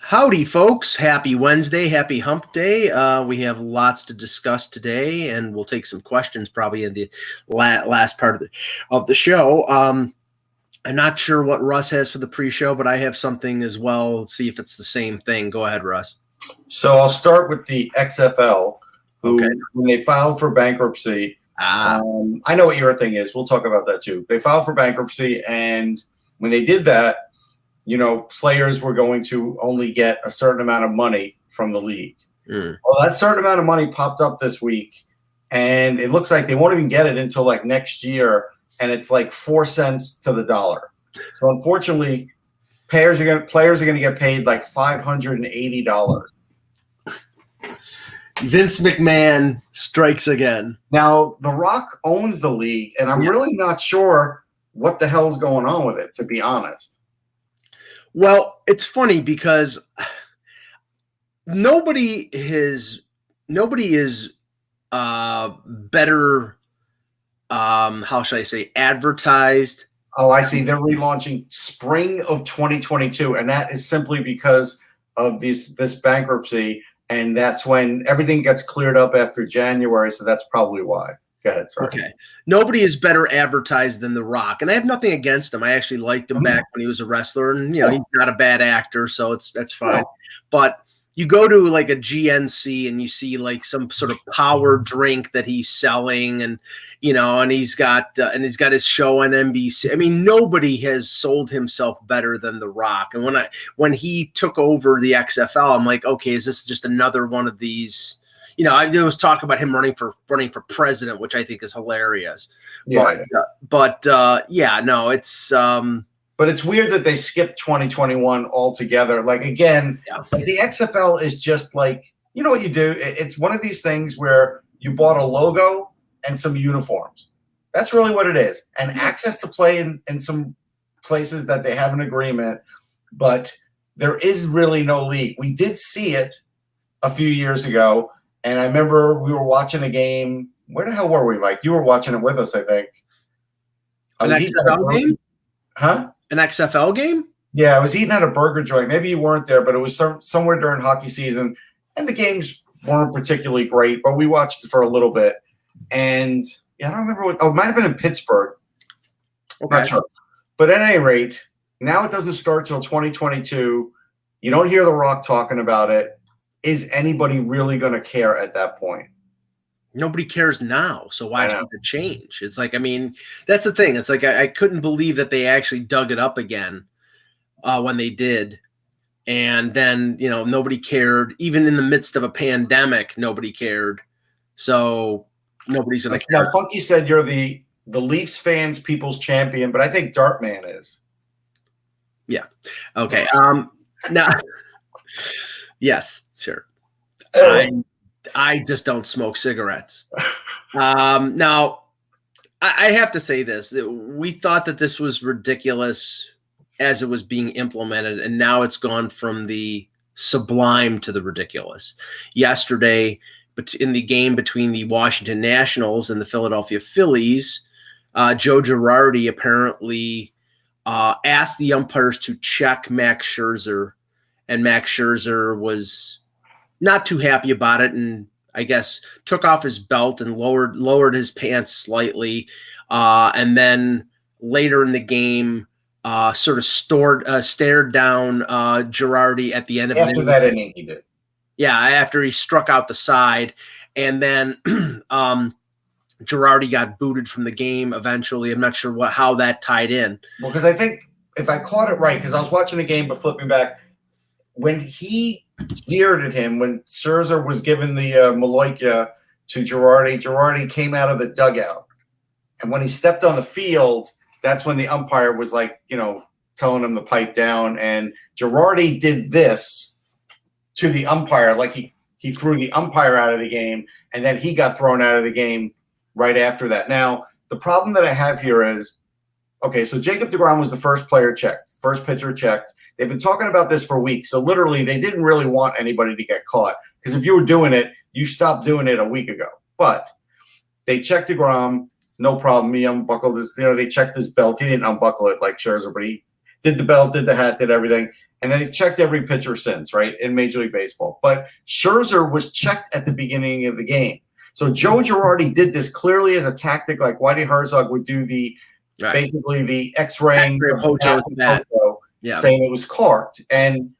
Howdy, folks. Happy Wednesday. Happy hump day. We have lots to discuss today, and we'll take some questions probably in the last part of the show. I'm not sure what Russ has for the pre-show, but I have something as well. Let's see if it's the same thing. Go ahead, Russ. So I'll start with the XFL, who, when they filed for bankruptcy, I know what your thing is. We'll talk about that too. They filed for bankruptcy, and when they did that, players were going to only get a certain amount of money from the league. Well, that certain amount of money popped up this week, and it looks like they won't even get it until like next year, and it's like 4 cents to the dollar. So unfortunately, players are going to get paid like $580. Vince McMahon strikes again. Now, The Rock owns the league, and I'm really not sure what the hell's going on with it, to be honest. Well, it's funny because nobody is better, how should I say, advertised. Oh, I see. They're relaunching spring of 2022, and that is simply because of this bankruptcy, and that's when everything gets cleared up after January, so that's probably why. Go ahead, sorry. Okay. Nobody is better advertised than The Rock, and I have nothing against him. I actually liked him back when he was a wrestler, and he's not a bad actor, so that's fine. But you go to like a GNC and you see like some sort of power drink that he's selling, and and he's got his show on NBC. I mean, nobody has sold himself better than The Rock. And when he took over the XFL, I'm like, okay, is this just another one of these? There was talk about him running for president, which I think is hilarious. But it's. But it's weird that they skipped 2021 altogether. Like again, the XFL is just like what you do. It's one of these things where you bought a logo and some uniforms. That's really what it is, and access to play in some places that they have an agreement, but there is really no league. We did see it a few years ago. And I remember we were watching a game. Where the hell were we, Mike? You were watching it with us, I think. An XFL game? Huh? An XFL game? Yeah, I was eating at a burger joint. Maybe you weren't there, but it was somewhere during hockey season. And the games weren't particularly great, but we watched it for a little bit. And I don't remember it might have been in Pittsburgh. Okay. Not sure. But at any rate, now it doesn't start till 2022. You don't hear The Rock talking about it. Is anybody really going to care at that point? Nobody cares now, so why should it change? It's like, I mean, that's the thing. It's like I couldn't believe that they actually dug it up again when they did. And then, nobody cared. Even in the midst of a pandemic, nobody cared. So nobody's going to care. Now, Funky said you're the Leafs fans' people's champion, but I think Dartman is. Yeah. Okay. Now, yes. Sure. I just don't smoke cigarettes. Now, I have to say this. We thought that this was ridiculous as it was being implemented, and now it's gone from the sublime to the ridiculous. Yesterday, in the game between the Washington Nationals and the Philadelphia Phillies, Joe Girardi apparently asked the umpires to check Max Scherzer, and Max Scherzer was not too happy about it, and I guess took off his belt and lowered his pants slightly, and then later in the game, sort of stared down Girardi at the end of after that inning. He did, after he struck out the side, and then Girardi got booted from the game eventually. I'm not sure how that tied in. Well, because I think if I caught it right, because I was watching the game but flipping back, when he jeered at him, when Scherzer was given the Maloika to Girardi came out of the dugout. And when he stepped on the field, that's when the umpire was like, telling him to pipe down. And Girardi did this to the umpire, like he threw the umpire out of the game, and then he got thrown out of the game right after that. Now, the problem that I have here is, okay, so Jacob deGrom was the first pitcher checked. They've been talking about this for weeks. So literally they didn't really want anybody to get caught, because if you were doing it, you stopped doing it a week ago. But they checked deGrom, no problem. He unbuckled his, they checked his belt. He didn't unbuckle it like Scherzer, but he did the belt, did the hat, did everything. And they've checked every pitcher since, right, in Major League Baseball. But Scherzer was checked at the beginning of the game. So Joe Girardi did this clearly as a tactic, like Whitey Herzog would do basically the X-raying of Hojo, saying it was carved. And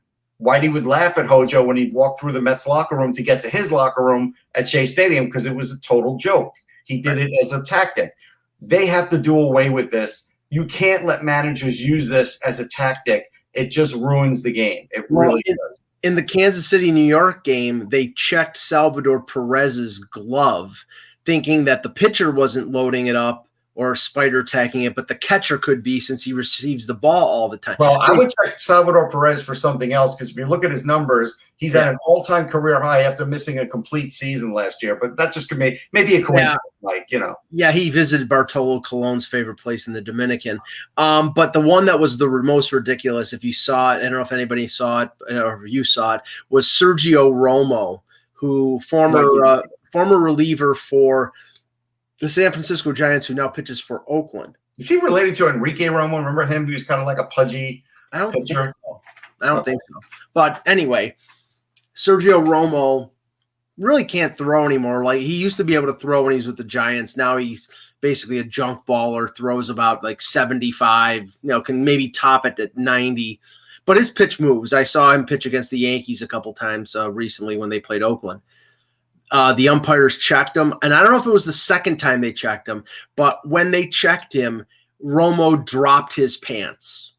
Whitey would laugh at Hojo when he'd walk through the Mets locker room to get to his locker room at Shea Stadium because it was a total joke. He did it as a tactic. They have to do away with this. You can't let managers use this as a tactic. It just ruins the game. It really does. In the Kansas City, New York game, they checked Salvador Perez's glove, thinking that the pitcher wasn't loading it up or spider tacking it, but the catcher could be since he receives the ball all the time. Well, I would check Salvador Perez for something else because if you look at his numbers, he's at an all-time career high after missing a complete season last year. But that just could be maybe a coincidence, Yeah, he visited Bartolo Colon's favorite place in the Dominican. But the one that was the most ridiculous, if you saw it, I don't know if anybody saw it or if you saw it, was Sergio Romo, who former reliever for the San Francisco Giants, who now pitches for Oakland. Is he related to Enrique Romo? Remember him? He was kind of like a pudgy pitcher. I don't think so. But anyway, Sergio Romo really can't throw anymore. Like, he used to be able to throw when he was with the Giants. Now he's basically a junk baller, throws about like 75, can maybe top it at 90. But his pitch moves. I saw him pitch against the Yankees a couple times recently when they played Oakland. The umpires checked him, and I don't know if it was the second time they checked him, but when they checked him, Romo dropped his pants.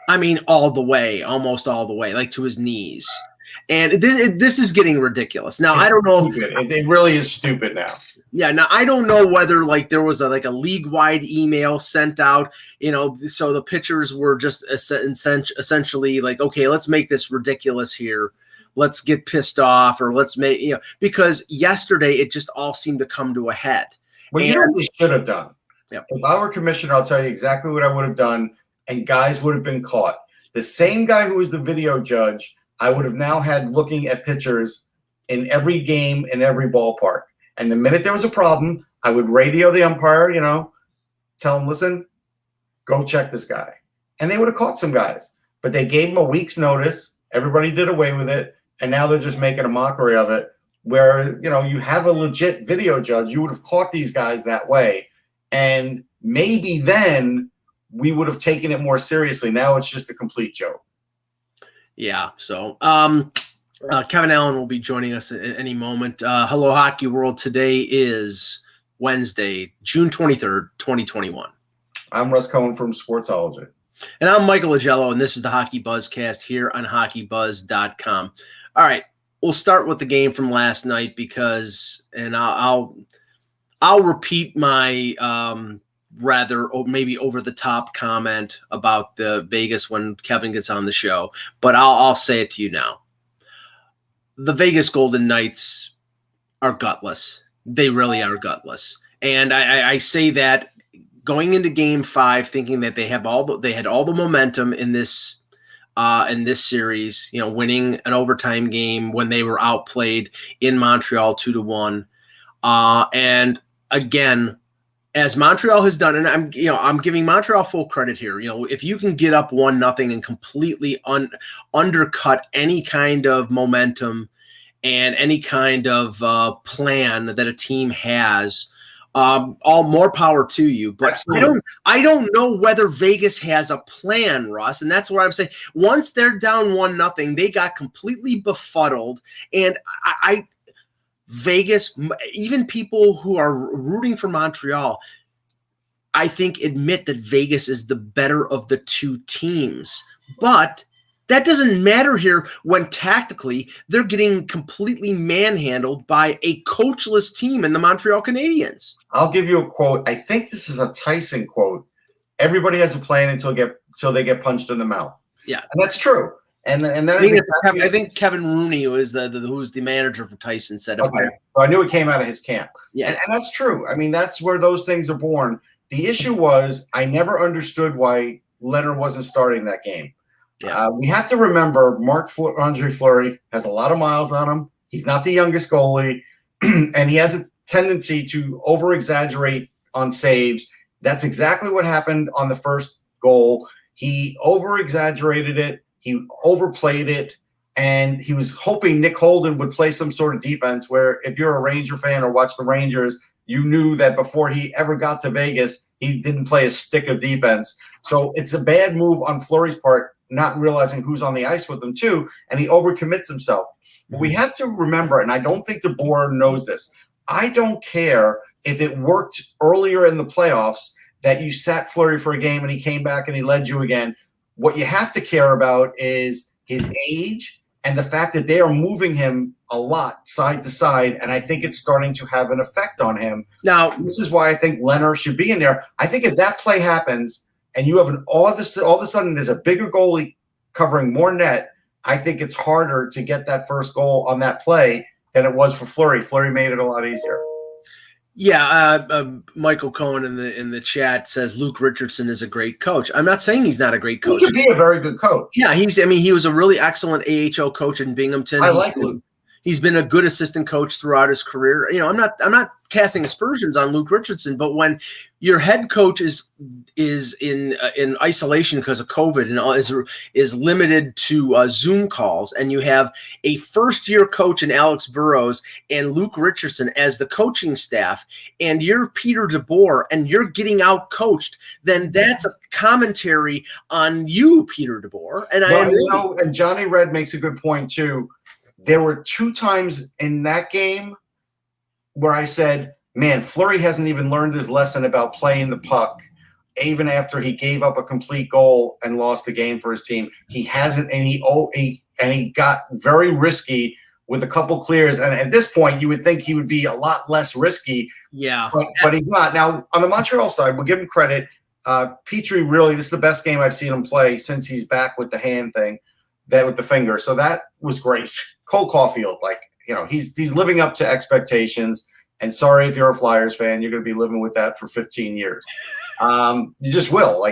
I mean, almost all the way, like to his knees. And this is getting ridiculous. Now, I don't know. It really is stupid now. Yeah, now I don't know whether there was a league-wide email sent out, so the pitchers were just essentially like, okay, let's make this ridiculous here. Let's get pissed off, or let's make, because yesterday it just all seemed to come to a head. Well, you know what they should have done? Yep. If I were commissioner, I'll tell you exactly what I would have done, and guys would have been caught. The same guy who was the video judge, I would have now had looking at pitchers in every game, in every ballpark. And the minute there was a problem, I would radio the umpire, tell him, listen, go check this guy. And they would have caught some guys. But they gave him a week's notice. Everybody did away with it. And now they're just making a mockery of it, where, you have a legit video judge. You would have caught these guys that way. And maybe then we would have taken it more seriously. Now it's just a complete joke. Yeah. So Kevin Allen will be joining us at any moment. Hello, Hockey World. Today is Wednesday, June 23rd, 2021. I'm Russ Cohen from Sportsology. And I'm Michael Agello, and this is the Hockey Buzzcast here on HockeyBuzz.com. All right, we'll start with the game from last night because, and I'll repeat my rather maybe over the top comment about the Vegas when Kevin gets on the show, but I'll say it to you now. The Vegas Golden Knights are gutless. They really are gutless, and I say that going into Game 5, thinking that they had all the momentum in this series, winning an overtime game when they were outplayed in Montreal 2-1, and again, as Montreal has done, and I'm giving Montreal full credit here. If you can get up 1-0 and completely undercut any kind of momentum and any kind of plan that a team has, all more power to you. But absolutely. I don't know whether Vegas has a plan, Russ, and that's what I'm saying. Once they're down 1-0, they got completely befuddled, and Vegas, even people who are rooting for Montreal, I think admit that Vegas is the better of the two teams. But that doesn't matter here when tactically they're getting completely manhandled by a coachless team in the Montreal Canadiens. I'll give you a quote. I think this is a Tyson quote. Everybody has a plan until they get punched in the mouth. Yeah, and that's true. And that is I think Kevin Rooney, who is the manager for Tyson, said okay. So I knew it came out of his camp. Yeah, and that's true. I mean, that's where those things are born. The issue was I never understood why Leonard wasn't starting that game. Yeah. We have to remember Marc-Andre Fleury has a lot of miles on him. He's not the youngest goalie, and he has a tendency to over-exaggerate on saves. That's exactly what happened on the first goal. He over-exaggerated it. He overplayed it, and he was hoping Nick Holden would play some sort of defense where if you're a Ranger fan or watch the Rangers, you knew that before he ever got to Vegas, he didn't play a stick of defense. So it's a bad move on Fleury's part, not realizing who's on the ice with him too, and he overcommits himself. But we have to remember, and I don't think DeBoer knows this, I don't care if it worked earlier in the playoffs that you sat Fleury for a game and he came back and he led you again. What you have to care about is his age and the fact that they are moving him a lot side to side, and I think it's starting to have an effect on him. Now, this is why I think Leonard should be in there. I think if that play happens and you have all of a sudden there's a bigger goalie covering more net, I think it's harder to get that first goal on that play than it was for Fleury. Fleury made it a lot easier. Yeah, Michael Cohen in the chat says Luke Richardson is a great coach. I'm not saying he's not a great coach. He could be a very good coach. Yeah, he was a really excellent AHL coach in Binghamton. I like Luke. He's been a good assistant coach throughout his career. I'm not casting aspersions on Luke Richardson, but when your head coach is in isolation because of COVID and is limited to Zoom calls, and you have a first-year coach in Alex Burrows and Luke Richardson as the coaching staff, and you're Peter DeBoer and you're getting out-coached, then that's a commentary on you, Peter DeBoer. And and Johnny Red makes a good point too. There were 2 times in that game where I said, man, Fleury hasn't even learned his lesson about playing the puck, even after he gave up a complete goal and lost the game for his team. He hasn't, and he got very risky with a couple clears. And at this point, you would think he would be a lot less risky. Yeah. But he's not. Now, on the Montreal side, we'll give him credit. Petrie, really, this is the best game I've seen him play since he's back with the hand thing, that with the finger. So that was great. Cole Caulfield, he's living up to expectations. And sorry if you're a Flyers fan, you're going to be living with that for 15 years. You just will.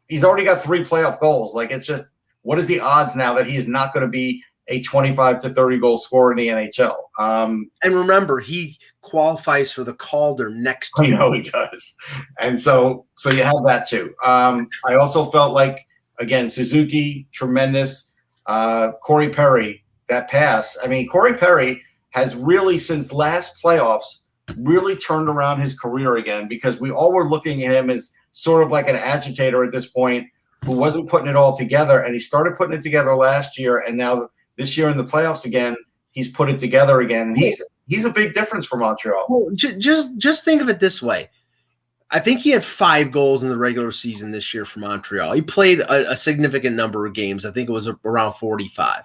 He's already got 3 playoff goals. It's just, what is the odds now that he is not going to be a 25 to 30 goal scorer in the NHL? And remember, he qualifies for the Calder next year. I know he does. And so you have that too. I also felt like, again, Suzuki, tremendous. Corey Perry, that pass. I mean, Corey Perry has really, since last playoffs, really turned around his career again, because we all were looking at him as sort of like an agitator at this point who wasn't putting it all together. And he started putting it together last year. And now this year in the playoffs again, he's put it together again. He's a big difference for Montreal. Well, just think of it this way. I think he had 5 goals in the regular season this year for Montreal. He played a significant number of games. I think it was around 45.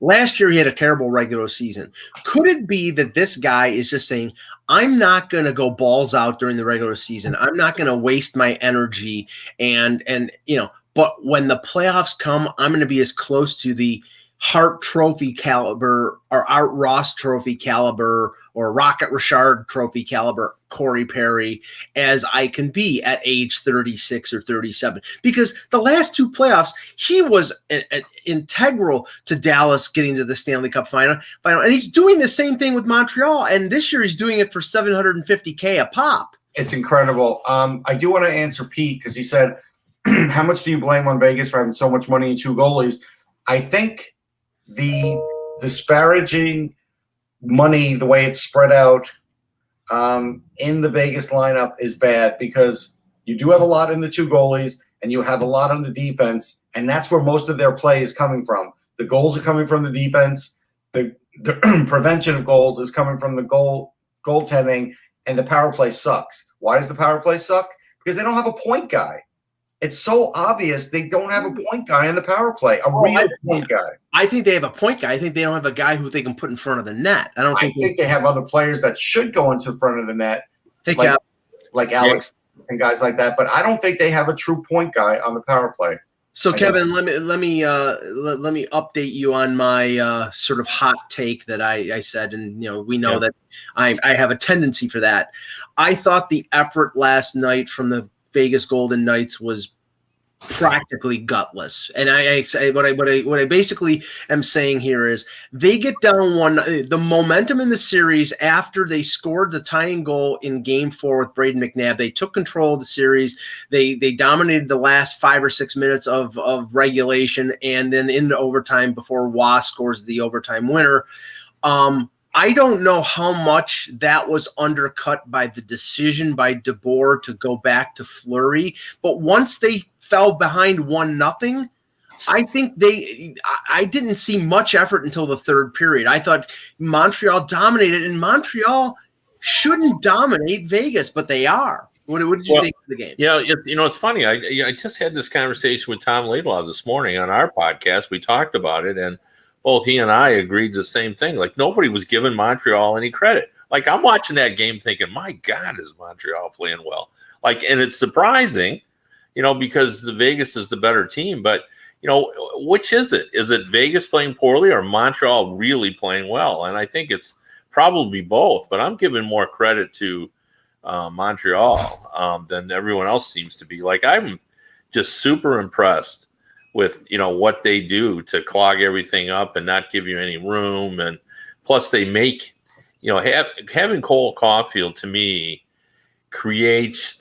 Last year, he had a terrible regular season. Could it be that this guy is just saying, I'm not going to go balls out during the regular season. I'm not going to waste my energy. But when the playoffs come, I'm going to be as close to the Hart Trophy caliber or Art Ross Trophy caliber or Rocket Richard Trophy caliber Corey Perry as I can be at age 36 or 37. Because the last 2 playoffs, he was integral to Dallas getting to the Stanley Cup final. And he's doing the same thing with Montreal. And this year he's doing it for $750K a pop. It's incredible. I do want to answer Pete because he said, how much do you blame on Vegas for having so much money in 2 goalies? I think the disparaging money, the way it's spread out in the Vegas lineup is bad, because you do have a lot in the 2 goalies and you have a lot on the defense, and that's where most of their play is coming from. The goals are coming from the defense. The prevention of goals is coming from the goaltending, and the power play sucks. Why does the power play suck? Because they don't have a point guy. It's so obvious they don't have a point guy in the power play, real point guy. I think they have a point guy. I think they don't have a guy who they can put in front of the net. I think they have other players that should go into front of the net, like Alex and guys like that. But I don't think they have a true point guy on the power play. So Kevin, let me update you on my sort of hot take that I said, and we know that I have a tendency for that. I thought the effort last night from the Vegas Golden Knights was practically gutless. And I say what I basically am saying here is they get down one. The momentum in the series after they scored the tying goal in Game 4 with Braden McNabb, they took control of the series. They dominated the last 5 or 6 minutes of regulation, and then into overtime before Waugh scores the overtime winner. I don't know how much that was undercut by the decision by DeBoer to go back to Fleury, but once they fell behind 1-0, I think I didn't see much effort until the third period. I thought Montreal dominated, and Montreal shouldn't dominate Vegas, but they are. What did you think of the game? Yeah, it's funny. I just had this conversation with Tom Laidlaw this morning on our podcast. We talked about it, and both he and I agreed the same thing. Like, nobody was giving Montreal any credit. Like, I'm watching that game thinking, my God, is Montreal playing well? Like, and it's surprising, because the Vegas is the better team. But, which is it? Is it Vegas playing poorly or Montreal really playing well? And I think it's probably both. But I'm giving more credit to Montreal than everyone else seems to be. Like, I'm just super impressed with what they do to clog everything up and not give you any room, and plus they make having Cole Caulfield to me creates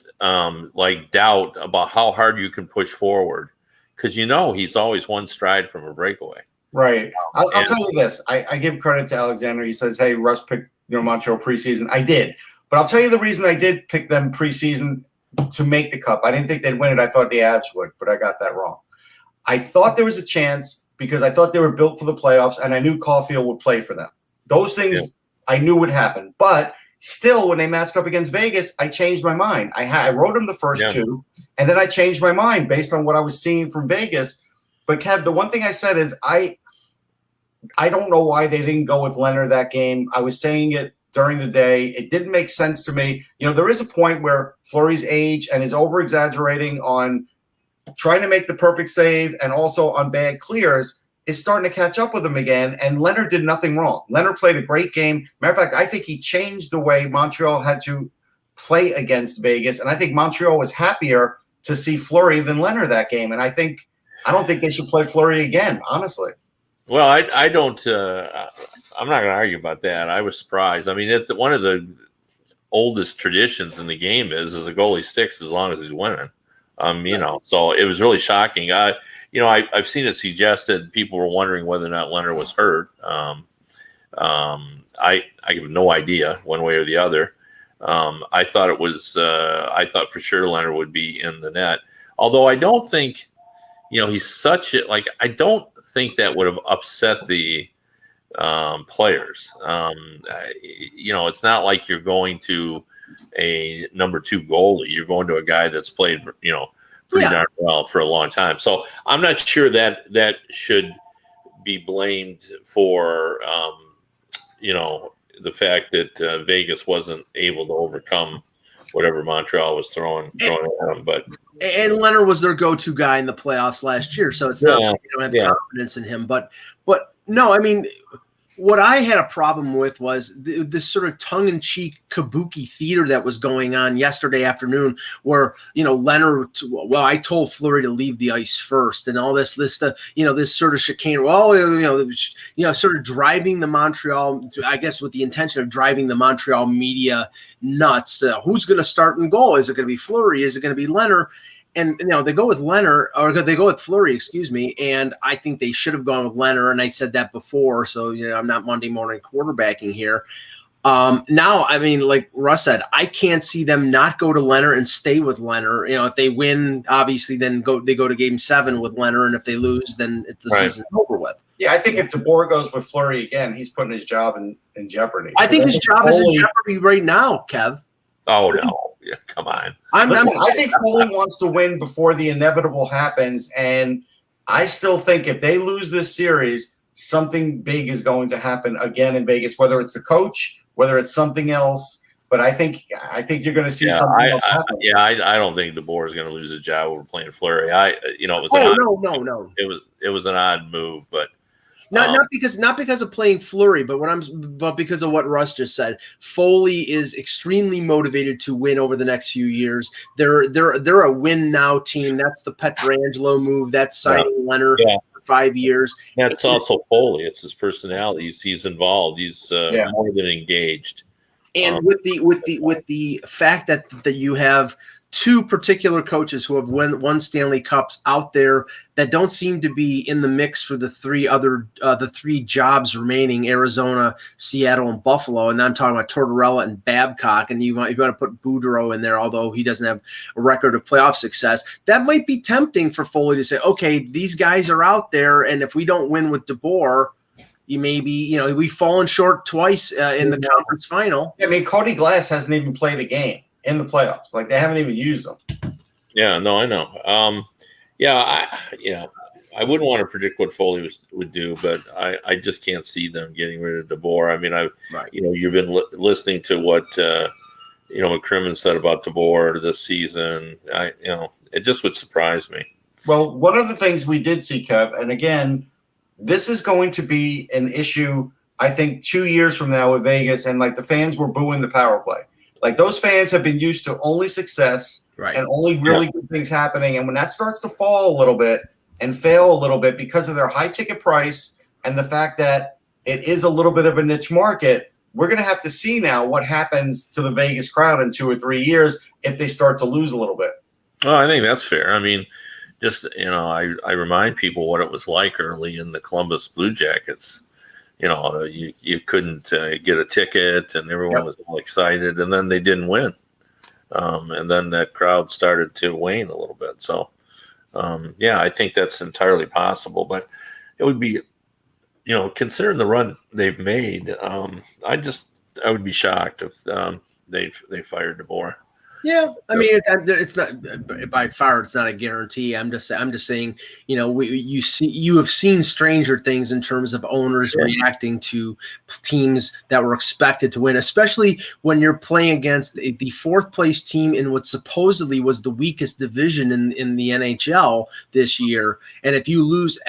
like doubt about how hard you can push forward, because he's always one stride from a breakaway. Right. I'll tell you this. I give credit to Alexander. He says, "Hey, Russ picked Montreal preseason." I did, but I'll tell you the reason I did pick them preseason to make the cup. I didn't think they'd win it. I thought the Avs would, but I got that wrong. I thought there was a chance because I thought they were built for the playoffs, and I knew Caulfield would play for them. Those things I knew would happen. But still, when they matched up against Vegas, I changed my mind. I wrote them the first two, and then I changed my mind based on what I was seeing from Vegas. But, Kev, the one thing I said is I don't know why they didn't go with Leonard that game. I was saying it during the day. It didn't make sense to me. There is a point where Fleury's age and his over-exaggerating on trying to make the perfect save and also on bad clears is starting to catch up with him again. And Leonard did nothing wrong. Leonard played a great game. Matter of fact, I think he changed the way Montreal had to play against Vegas. And I think Montreal was happier to see Fleury than Leonard that game. And I don't think they should play Fleury again, honestly. Well, I don't. I'm not going to argue about that. I was surprised. I mean, it's one of the oldest traditions in the game is a goalie sticks as long as he's winning. So it was really shocking. I've seen it suggested people were wondering whether or not Leonard was hurt. I have no idea one way or the other. I thought it was. I thought for sure Leonard would be in the net. Although I don't think, he's such a I don't think that would have upset the players. It's not like you're going to a number 2 goalie. You're going to a guy that's played, pretty darn well for a long time. So I'm not sure that should be blamed for, the fact that Vegas wasn't able to overcome whatever Montreal was throwing at them. And Leonard was their go-to guy in the playoffs last year, so it's not like you don't have confidence in him. But no, I mean, what I had a problem with was this sort of tongue-in-cheek kabuki theater that was going on yesterday afternoon where, Leonard, I told Fleury to leave the ice first and all this sort of chicane, sort of driving the Montreal, I guess with the intention of driving the Montreal media nuts. Who's going to start in goal? Is it going to be Fleury? Is it going to be Leonard? And they go with Leonard, or they go with Fleury, excuse me. And I think they should have gone with Leonard. And I said that before, so I'm not Monday morning quarterbacking here. Now, I mean, like Russ said, I can't see them not go to Leonard and stay with Leonard. If they win, obviously, then they go to Game 7 with Leonard, and if they lose, then the season's over with. Yeah, I think if DeBoer goes with Fleury again, he's putting his job in jeopardy. I think his job is in jeopardy right now, Kev. Oh no. Yeah, come on. I think Foley wants to win before the inevitable happens, and I still think if they lose this series, something big is going to happen again in Vegas, whether it's the coach, whether it's something else. But I think you're going to see something else happen. I don't think DeBoer is going to lose his job over playing Fleury. It was no. It was an odd move, but Not because of playing Fleury, but because of what Russ just said. Foley is extremely motivated to win over the next few years. They're a win now team. That's the Pietrangelo move. That's signing Leonard for 5 years. That's also Foley. It's his personality. He's involved. He's more than engaged. And with the fact that you have two particular coaches who have won Stanley Cups out there that don't seem to be in the mix for the three jobs remaining: Arizona, Seattle, and Buffalo. And I'm talking about Tortorella and Babcock. And you want to put Boudreau in there, although he doesn't have a record of playoff success. That might be tempting for Foley to say, okay, these guys are out there, and if we don't win with DeBoer, we've fallen short twice in the conference final. I mean, Cody Glass hasn't even played a game in the playoffs. Like, they haven't even used them. Yeah, no, I know. I wouldn't want to predict what Foley would do, but I just can't see them getting rid of DeBoer. I mean, you've been listening to what McCrimmon said about DeBoer this season. It just would surprise me. Well, one of the things we did see, Kev, and again, this is going to be an issue, I think, 2 years from now with Vegas, and like the fans were booing the power play. Like, those fans have been used to only success and only really good things happening. And when that starts to fall a little bit and fail a little bit because of their high ticket price and the fact that it is a little bit of a niche market, we're going to have to see now what happens to the Vegas crowd in 2 or 3 years if they start to lose a little bit. Oh, I think that's fair. I mean, just, I remind people what it was like early in the Columbus Blue Jackets. You couldn't get a ticket, and everyone was all excited, and then they didn't win. And then that crowd started to wane a little bit. So, I think that's entirely possible. But it would be, considering the run they've made, I would be shocked if they fired DeBoer. Yeah, I mean, it's not by far. It's not a guarantee. I'm just saying, you have seen stranger things in terms of owners reacting to teams that were expected to win, especially when you're playing against the fourth place team in what supposedly was the weakest division in the NHL this year. And if you lose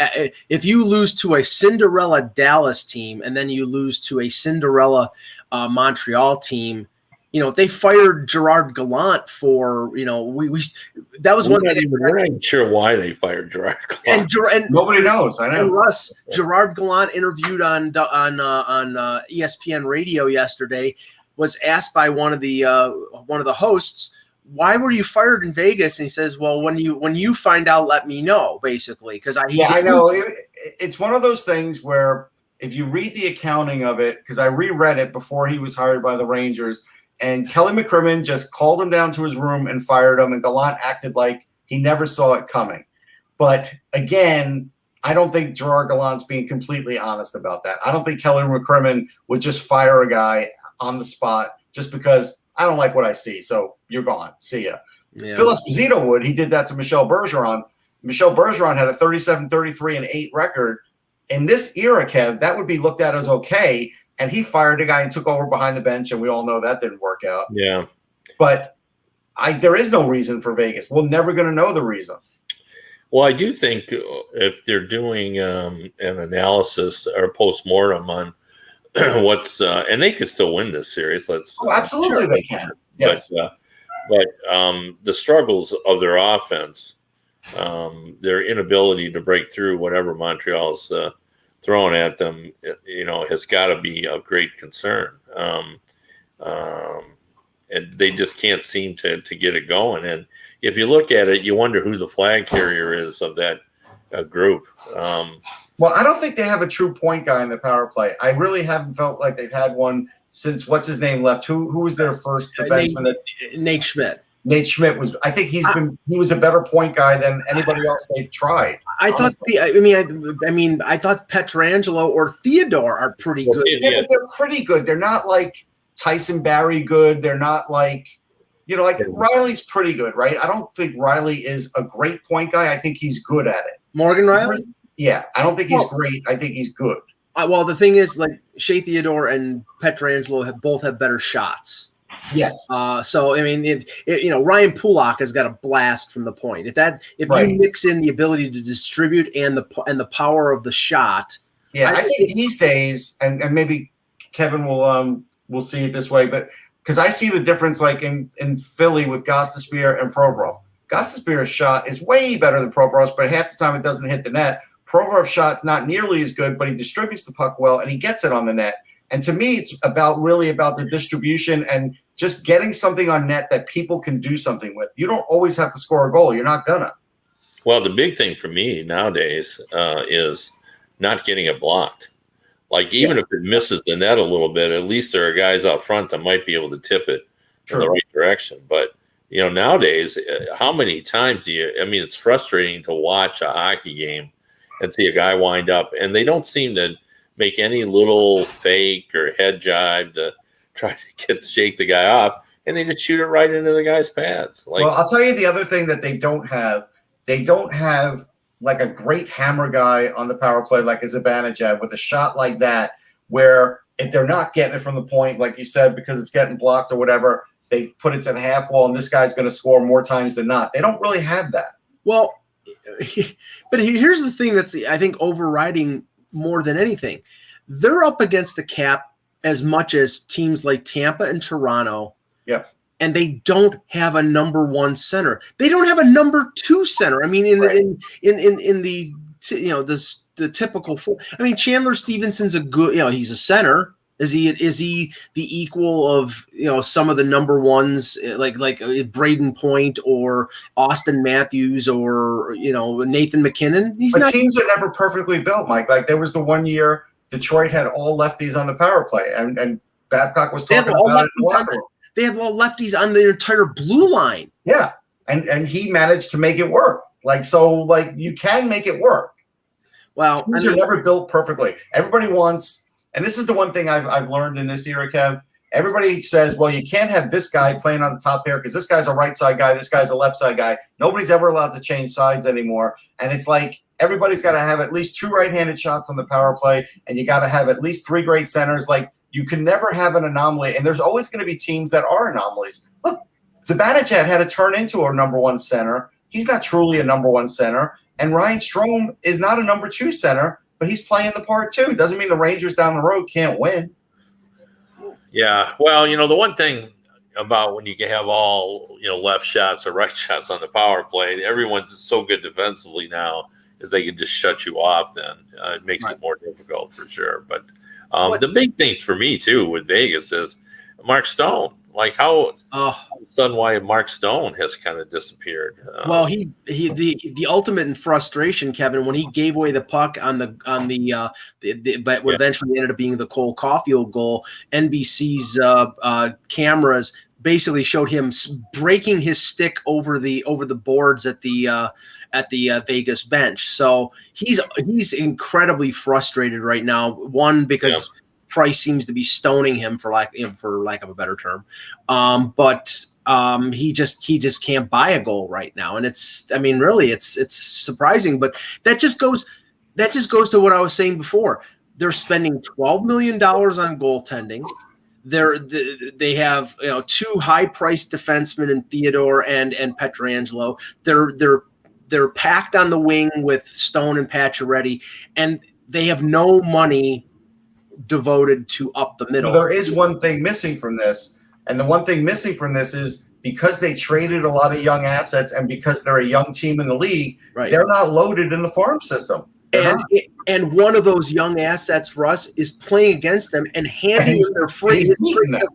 to a Cinderella Dallas team, and then you lose to a Cinderella Montreal team. They fired Gerard Gallant for, that was one thing. We're not even sure why they fired Gerard Gallant. And nobody knows. I know. And Russ, Gerard Gallant, interviewed on ESPN radio yesterday, was asked by one of the hosts, why were you fired in Vegas? And he says, well, when you find out, let me know, basically. Because I know. It's one of those things where if you read the accounting of it, because I reread it before he was hired by the Rangers, and Kelly McCrimmon just called him down to his room and fired him, and Gallant acted like he never saw it coming. But again, I don't think Gerard Gallant's being completely honest about that. I don't think Kelly McCrimmon would just fire a guy on the spot just because I don't like what I see. So you're gone. See ya. Yeah. Phil Esposito would. He did that to Michel Bergeron. Michel Bergeron had a 37-33-8 record. In this era, Kev, that would be looked at as okay. And he fired a guy and took over behind the bench, and we all know that didn't work out. Yeah. But there is no reason for Vegas. We're never going to know the reason. Well, I do think if they're doing an analysis or a postmortem on what's and they could still win this series. Absolutely they can. Yes. But the struggles of their offense, their inability to break through whatever Montreal's thrown at them, has got to be of great concern. And they just can't seem to get it going. And if you look at it, you wonder who the flag carrier is of that group. Well, I don't think they have a true point guy in the power play. I really haven't felt like they've had one since what's his name left. Who was their first defenseman? Nate Schmidt. Nate Schmidt was. I think he was a better point guy than anybody else they've tried. I thought Pietrangelo or Theodore are pretty good. Yeah, but they're pretty good. They're not like Tyson Barrie good. They're not like Riley's pretty good, right? I don't think Riley is a great point guy. I think he's good at it. Morgan Riley? Yeah, I don't think he's great. I think he's good. Well, the thing is, like, Shea Theodore and Pietrangelo both have better shots. Yes. So I mean, Ryan Pulock has got a blast from the point. If you mix in the ability to distribute and the power of the shot, Yeah, I think these days, and maybe Kevin will see it this way, but because I see the difference like in Philly with Gostisbehere and Provorov. Gostisbehere's shot is way better than Provorov's, but half the time it doesn't hit the net. Provorov's shot's not nearly as good, but he distributes the puck well and he gets it on the net. And to me, it's really about the distribution and just getting something on net that people can do something with. You don't always have to score a goal. You're not gonna. Well, the big thing for me nowadays is not getting it blocked. Like, even if it misses the net a little bit, at least there are guys out front that might be able to tip it in the right direction. But, nowadays, how many times it's frustrating to watch a hockey game and see a guy wind up, and they don't seem to make any little fake or head jibe to try to shake the guy off, and they just shoot it right into the guy's pads. Well, I'll tell you the other thing that they don't have. They don't have like a great hammer guy on the power play like a Zibanejad with a shot like that, where if they're not getting it from the point, like you said, because it's getting blocked or whatever, they put it to the half wall and this guy's going to score more times than not. They don't really have that. Well, but here's the thing that's, I think, overriding more than anything. They're up against the cap as much as teams like Tampa and Toronto. Yep. And they don't have a number one center. They don't have a number two center. I mean, in the typical. I mean, Chandler Stevenson's a good. He's a center. Is he the equal of some of the number ones like Braden Point or Austin Matthews or Nathan McKinnon? But teams are never perfectly built, Mike. Like there was the one year Detroit had all lefties on the power play, and Babcock was talking about it in the locker room. They have all lefties on their entire blue line. Yeah, and he managed to make it work. You can make it work. Well, teams are never built perfectly. Everybody wants, and this is the one thing I've learned in this era, Kev. Everybody says, well, you can't have this guy playing on the top pair because this guy's a right side guy, this guy's a left side guy. Nobody's ever allowed to change sides anymore. And it's like everybody's got to have at least 2 right-handed shots on the power play, and you got to have at least 3 great centers. Like, you can never have an anomaly, and there's always going to be teams that are anomalies. Look, Zibanejad had to turn into a number one center. He's not truly a number one center. And Ryan Strome is not a number 2 center, but he's playing the part too. Doesn't mean the Rangers down the road can't win. Yeah, well, the one thing about when you have all, left shots or right shots on the power play, everyone's so good defensively now is they can just shut you off then. It makes it more difficult for sure. But the big thing for me, too, with Vegas is Mark Stone. Like all of a sudden why Mark Stone has kind of disappeared. Well, the ultimate in frustration, Kevin, when he gave away the puck on the but what eventually ended up being the Cole Caulfield goal, NBC's cameras basically showed him breaking his stick over the boards at the Vegas bench. So he's incredibly frustrated right now. One, because Price seems to be stoning him for lack of a better term. But he just can't buy a goal right now. And it's surprising, but that just goes to what I was saying before. They're spending $12 million on goaltending. They have 2 high-priced defensemen in Theodore and Pietrangelo. They're packed on the wing with Stone and Pacioretty, and they have no money devoted to up the middle. Well, there is one thing missing from this, and the one thing missing from this is because they traded a lot of young assets and because they're a young team in the league, they're not loaded in the farm system. And one of those young assets, Russ, is playing against them and handing them their free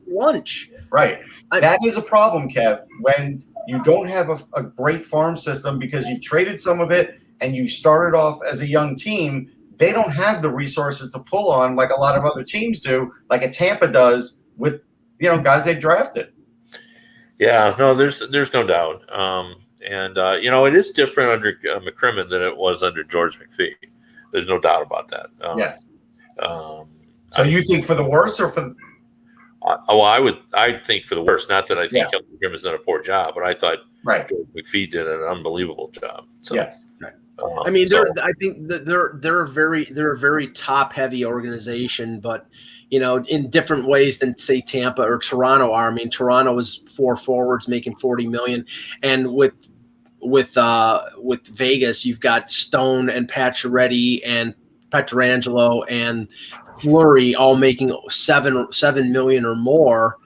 lunch. Right. That is a problem, Kev, when you don't have a great farm system because you've traded some of it and you started off as a young team. They don't have the resources to pull on like a lot of other teams do, like a Tampa does with guys they drafted. Yeah, no, there's no doubt. It is different under McCrimmon than it was under George McPhee. There's no doubt about that. Yes. So you think for the worse or for? I think for the worse. Not that I think McCrimmon's done a poor job, but I thought George McPhee did an unbelievable job. So, yes. Right. I mean, I think that they're a very top heavy organization, but in different ways than say Tampa or Toronto are. I mean, Toronto was 4 forwards making $40 million, and with Vegas, you've got Stone and Pacioretty and Pietrangelo and Fleury all making $7 million or more.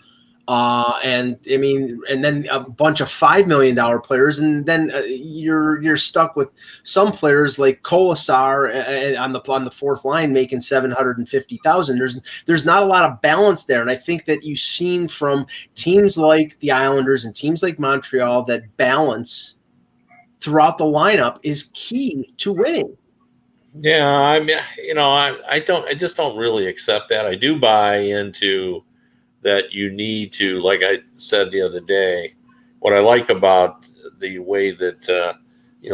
And I mean, and then a bunch of $5 million players, and then you're stuck with some players like Kolasar on the fourth line making $750,000. There's not a lot of balance there, and I think that you've seen from teams like the Islanders and teams like Montreal that balance throughout the lineup is key to winning. Yeah, I mean, I just don't really accept that. I do buy into that you need to, like I said the other day, what I like about the way that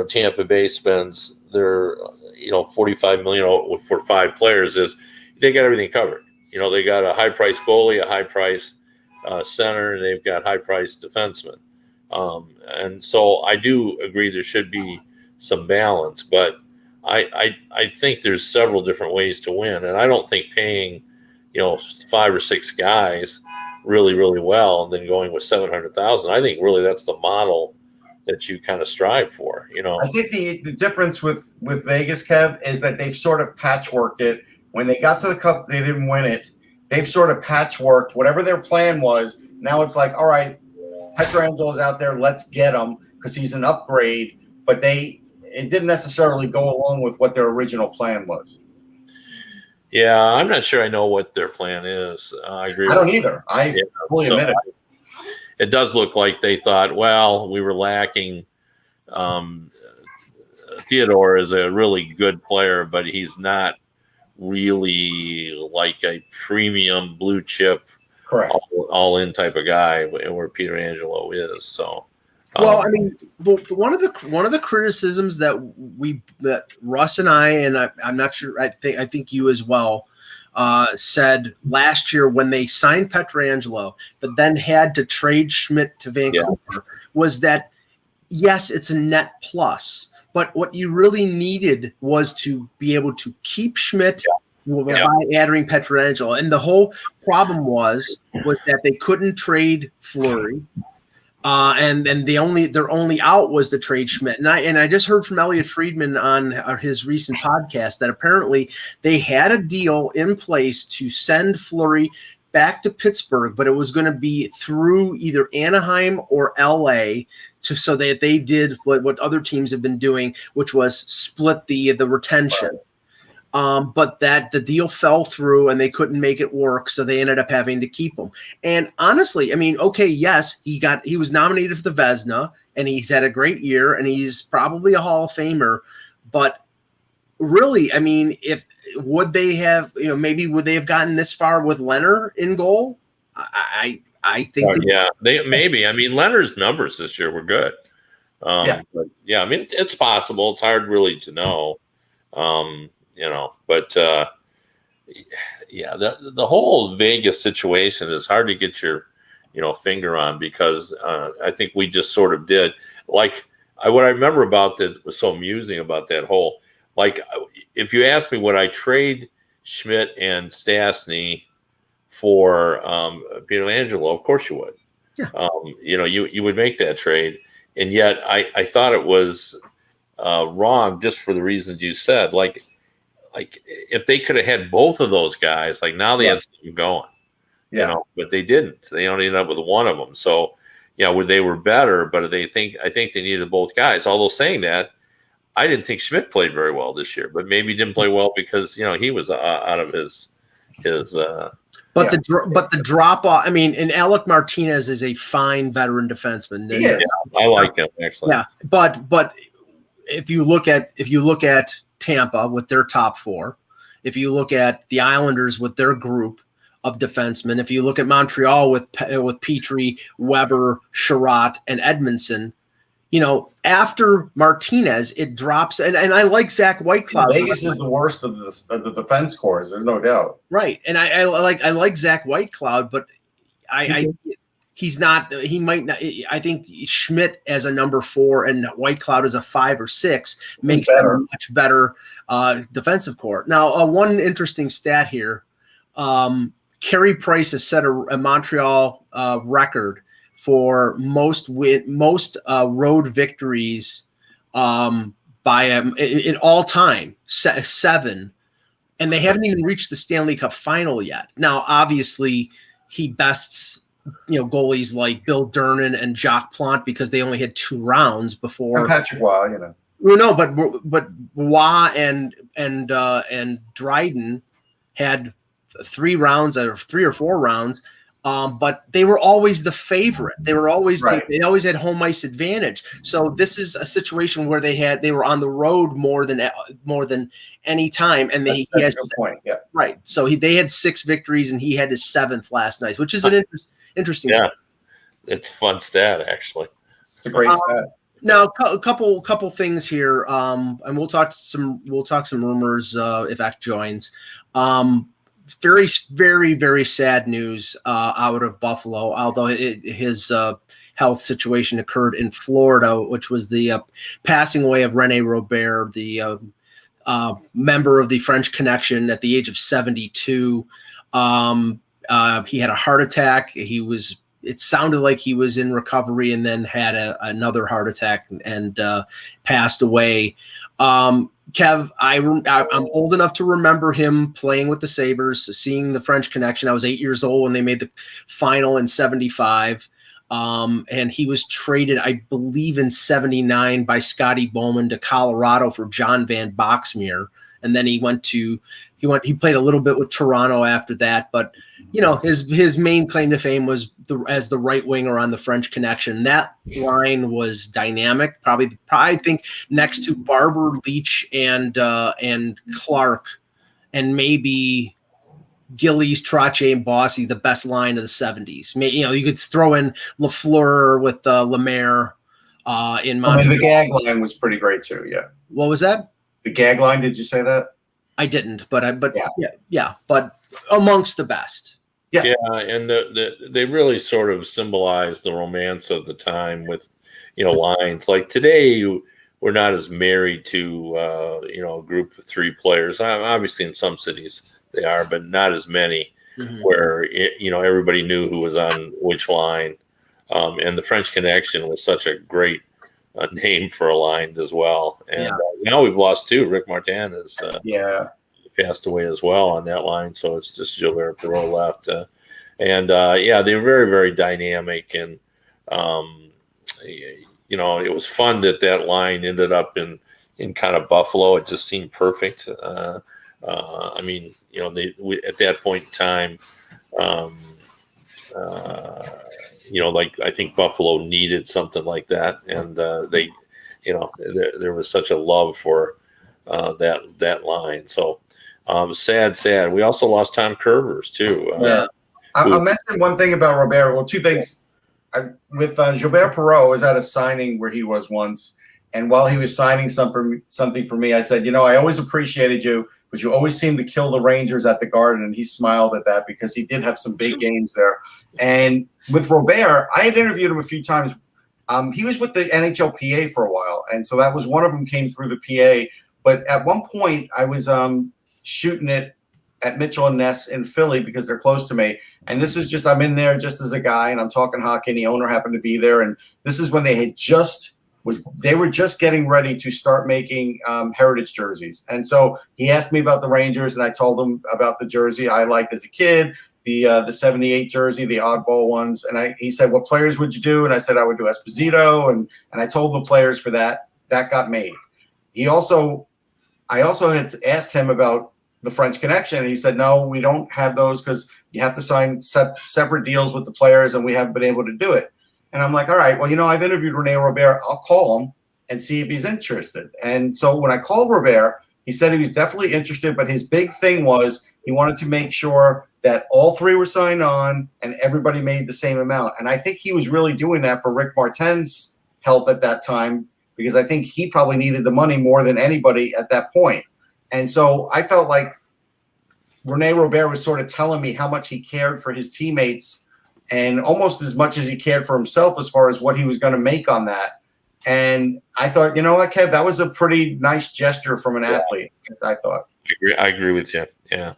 Tampa Bay spends their $45 million for 5 players is they got everything covered. They got a high price goalie, a high price center, and they've got high price defensemen. And so I do agree there should be some balance, but I think there's several different ways to win, and I don't think paying 5 or 6 guys really, really well and then going with 700,000. I think really that's the model that you kind of strive for. I think the difference with Vegas, Kev, is that they've sort of patchworked it. When they got to the Cup, they didn't win it. They've sort of patchworked whatever their plan was. Now it's like, all right, Pietrangelo's out there, let's get him because he's an upgrade. But it didn't necessarily go along with what their original plan was. Yeah, I'm not sure I know what their plan is. I agree. I don't either. I fully admit it. It does look like they thought, well, we were lacking. Theodore is a really good player, but he's not really like a premium blue chip, correct, all in type of guy where Pietrangelo is. So. Well, I mean, one of the criticisms that Russ and I'm not sure. I think you as well said last year when they signed Pietrangelo, but then had to trade Schmidt to Vancouver, was that yes, it's a net plus, but what you really needed was to be able to keep Schmidt by adding Pietrangelo, and the whole problem was that they couldn't trade Fleury. And their only out was to trade Schmidt. And I just heard from Elliot Friedman on his recent podcast that apparently they had a deal in place to send Fleury back to Pittsburgh, but it was going to be through either Anaheim or LA so that they did what other teams have been doing, which was split the retention. But that the deal fell through and they couldn't make it work, so they ended up having to keep him. And honestly, I mean, okay, yes, he was nominated for the Vezina and he's had a great year and he's probably a Hall of Famer. But really, I mean, would they have gotten this far with Leonard in goal? I think they maybe. I mean, Leonard's numbers this year were good. But I mean, it's possible. It's hard really to know. But the whole Vegas situation is hard to get your, finger on because I think we just sort of did. Like, what I remember about that was so amusing about that whole, like, if you ask me would I trade Schmidt and Stastny for Pietrangelo, of course you would. Yeah. You would make that trade, and yet I thought it was wrong just for the reasons you said. Like if they could have had both of those guys, like now they had something going, but they didn't. They only ended up with one of them. So, they were better, but I think they needed both guys. Although saying that, I didn't think Schmidt played very well this year, but maybe he didn't play well because, he was out of his. But the drop off. I mean, and Alec Martinez is a fine veteran defenseman. Yeah, I like him actually. Yeah, but if you look at Tampa with their top 4, if you look at the Islanders with their group of defensemen, if you look at Montreal with Petrie, Weber, Sherratt, and Edmondson, after Martinez, it drops. And I like Zach Whitecloud. Vegas is the worst of the defense corps. There's no doubt. Right, and I like Zach Whitecloud, but he's not. He might not. I think Schmidt as a number 4 and Whitecloud as a 5 or 6 makes them a much better defensive corps. Now, one interesting stat here: Carey Price has set a Montreal record for most road victories by in all time, 7 and they haven't even reached the Stanley Cup final yet. Now, obviously, he bests goalies like Bill Durnan and Jacques Plante because they only had 2 rounds before. And Patrick Waugh, Well, no, but Waugh and Dryden had 3 rounds or 3 or 4 rounds. But they were always the favorite. They were always they always had home ice advantage. So this is a situation where they were on the road more than any time, and that's a good point. Yeah, right. So they had 6 victories, and he had his 7th last night, which is an interesting. Yeah, it's a fun stat actually. It's a great stat. Now, a couple things here, and we'll talk some rumors if Eck joins. Very, very, very sad news out of Buffalo, although his health situation occurred in Florida, which was the passing away of René Robert, the member of the French Connection at the age of 72. He had a heart attack. It sounded like he was in recovery and then had another heart attack and passed away. Kev, I'm old enough to remember him playing with the Sabres, seeing the French Connection. I was 8 years old when they made the final in 75. And he was traded, I believe, in 79 by Scotty Bowman to Colorado for John Van Boxmeer. And then he played a little bit with Toronto after that. But, his main claim to fame was as the right winger on the French Connection. That line was dynamic. Probably I think next to Barber, Leach, and Clark, and maybe Gillies, Trottier, and Bossy, the best line of the 70s. You could throw in Lafleur with Lemaire in Montreal. The gag line was pretty great too. Yeah. What was that? The gag line? Did you say that? I didn't, but but amongst the best. Yeah, and they really sort of symbolize the romance of the time with, lines. Like today, we're not as married to, a group of 3 players. Obviously, in some cities they are, but not as many where, everybody knew who was on which line. And the French Connection was such a great name for a line as well. And now we've lost 2. Rick Martin has passed away as well on that line, so it's just Gilbert Perreault left. They were very, very dynamic, and it was fun that line ended up in kind of Buffalo. It just seemed perfect. At that point in time, I think Buffalo needed something like that, and there was such a love for that line. So. Sad. We also lost Tom Curvers too. I'll mention one thing about Robert. Well, 2 things. With Gilbert Perreault, I was at a signing where he was once, and while he was signing something for me, I said, I always appreciated you, but you always seemed to kill the Rangers at the Garden, and he smiled at that because he did have some big games there. And with Robert, I had interviewed him a few times. He was with the NHL PA for a while, and so that was one of them came through the PA. But at one point, I was shooting it at Mitchell and Ness in Philly because they're close to me. And this is I'm in there just as a guy, and I'm talking hockey, and the owner happened to be there. And this is when they were just getting ready to start making heritage jerseys. And so he asked me about the Rangers, and I told him about the jersey I liked as a kid, the 78 jersey, the oddball ones. And he said, what players would you do? And I said, I would do Esposito. And I told the players for that got made. I also had asked him about the French Connection, and he said, no, we don't have those because you have to sign separate deals with the players, and we haven't been able to do it. And I'm like, all right, well, I've interviewed René Robert. I'll call him and see if he's interested. And so when I called Robert, he said he was definitely interested, but his big thing was he wanted to make sure that all 3 were signed on and everybody made the same amount. And I think he was really doing that for Rick Martin's health at that time, because I think he probably needed the money more than anybody at that point. And so I felt like René Robert was sort of telling me how much he cared for his teammates and almost as much as he cared for himself as far as what he was going to make on that. And I thought, what, Kev, that was a pretty nice gesture from an athlete, I thought. I agree with you. Yeah.